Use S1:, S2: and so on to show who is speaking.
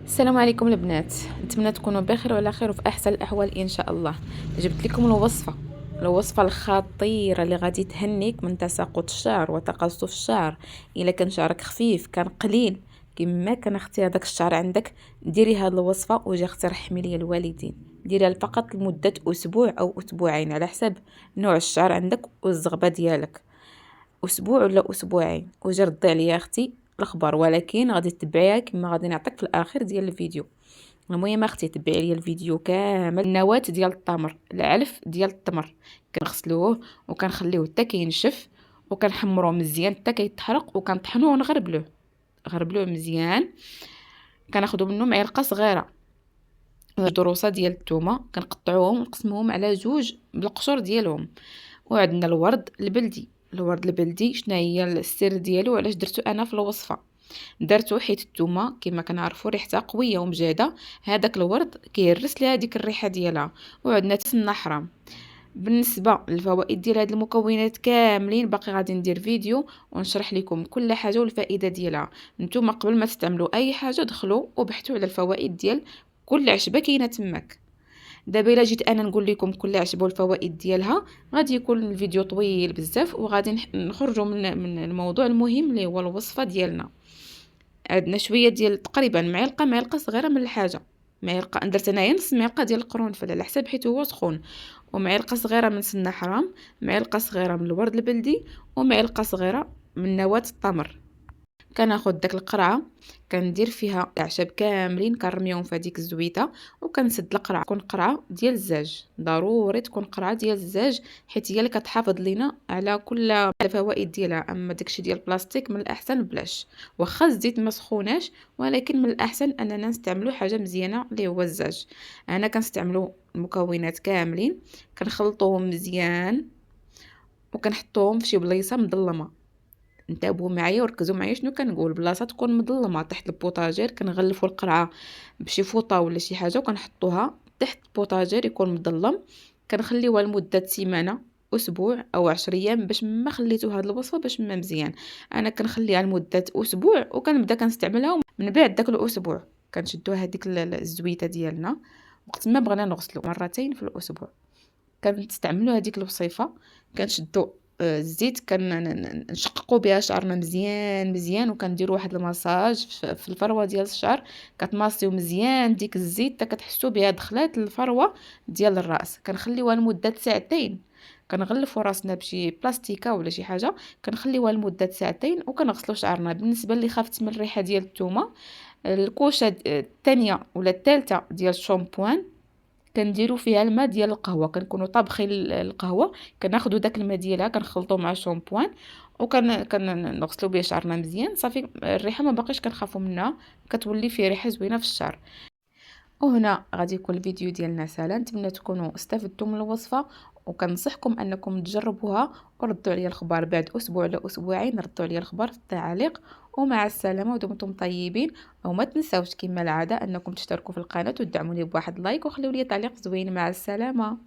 S1: السلام عليكم البنات، نتمنى تكونوا بخير وعلى خير وفي احسن الاحوال ان شاء الله. جبت لكم الوصفه الخطيره اللي غادي تهنيك من تساقط الشعر وتقصف الشعر. الا كان شعرك خفيف كان قليل كما كان اختي هذاك الشعر عندك، ديري هذه الوصفه وجي اختي رحمي لي الوالدين. ديريها فقط لمده اسبوع او اسبوعين على حسب نوع الشعر عندك والزغبه ديالك. اسبوع ولا اسبوعين وجي ردي عليا اختي الاخبار، ولكن غادي تتبعيها كما غادي نعطيك في الاخر ديال الفيديو. المهم اختي تبعي لي الفيديو كامل. النواه ديال التمر، العلف ديال التمر كنغسلوه وكنخليوه حتى كينشف وكنحمروه مزيان حتى كيتحرق وكنطحنوه غربلوه مزيان. كناخذوا منه معلقه صغيره ضروسه ديال الثومه كنقطعوهم ونقسموهم على جوج بالقشور ديالهم. وعندنا الورد البلدي شنو هي السر ديالو علاش درتو انا في الوصفه؟ درتو حيت الثومه كما كنعرفوا ريحتها قويه ومجاده، هذاك الورد كيهرس لها ديك الريحه ديالها. وعندنا تسنى حرام. بالنسبه للفوائد ديال هاد المكونات كاملين باقي غادي ندير فيديو ونشرح لكم كل حاجه والفائده ديالها. نتوما قبل ما تستعملوا اي حاجه دخلوا وبحثوا على الفوائد ديال كل عشبه كاينه تماك. دابا الا جيت انا نقول لكم كل عشبه والفوائد ديالها غادي يكون الفيديو طويل بزاف وغادي نخرجوا من الموضوع المهم اللي هو الوصفه ديالنا. عندنا شويه ديال تقريبا معلقه صغيره من الحاجه. معلقه درت انايا نص معلقه ديال القرنفل على حساب حيت هو سخون، ومعلقه صغيره من سمنه حرام، معلقه صغيره من الورد البلدي، ومعلقه صغيره من نواه التمر. كناخذ داك القرعه كندير فيها الاعشاب كاملين كنرميهم في هذيك الزويته وكنسد القرعه. تكون قرعه ديال الزاج، ضروري تكون قرعه ديال الزاج حيت هي اللي كتحافظ لينا على كل الفوائد ديالها. اما داكشي ديال البلاستيك من الاحسن بلاش، واخا الزيت ما سخوناش ولكن من الاحسن اننا نستعملوا حاجه مزيانه اللي هو الزاج. انا كنستعملوا المكونات كاملين كنخلطوهم مزيان وكنحطوهم في شي بليصه مظلمه. انتبهوا معايا وركزوا معايا شنو كنقول، بلاصه تكون مظلمه تحت البوطاجير. كنغلفوا القرعه بشي فوطه ولا شي حاجه وكنحطوها تحت البوطاجير يكون مظلم. كنخليوها لمده سيمانه، اسبوع او 10 ايام باش ما خليتو هاد الوصفه باش ما مزيان. انا كنخليها لمده اسبوع وكنبدا كنستعملها. من بعد داك الاسبوع كنشدوا هذيك الزويته ديالنا وقت ما بغينا نغسلو مرتين في الاسبوع. كنستعملوا هذيك الوصيفه. كنشدوا الزيت كنشققوا بها شعرنا مزيان مزيان وكنديروا واحد المساج في الفروه ديال الشعر. كتماسيو مزيان ديك الزيت حتى كتحسوا بها دخلات الفروه ديال الراس. كنخليوها لمده ساعتين. كنغلفوا راسنا بشي بلاستيكه ولا شي حاجه كنخليوها لمده ساعتين وكنغسلوا شعرنا. بالنسبه اللي خافت من الريحه ديال الثومه، الكوشه الثانيه ولا الثالثه ديال الشامبوان كنديرو فيها الماء ديال القهوه. كنكونوا طابخين القهوه كناخذوا داك الماء ديالها كنخلطوه مع الشامبوان كنغسلوا به شعرنا مزيان صافي. الريحه ما باقيش كنخافوا منها، كتولي فيه ريحه زوينه في الشعر. وهنا غادي يكون الفيديو ديالنا سهله. نتمنى تكونوا استفدتوا من الوصفه وكنصحكم انكم تجربوها وردوا عليا الخبر بعد اسبوع ولا اسبوعين. ردوا عليا الخبر في التعليق. ومع السلامه ودمتم طيبين. وما تنساوش كما العاده انكم تشتركوا في القناه وتدعموني بواحد لايك وخليوا لي تعليق زوين. مع السلامه.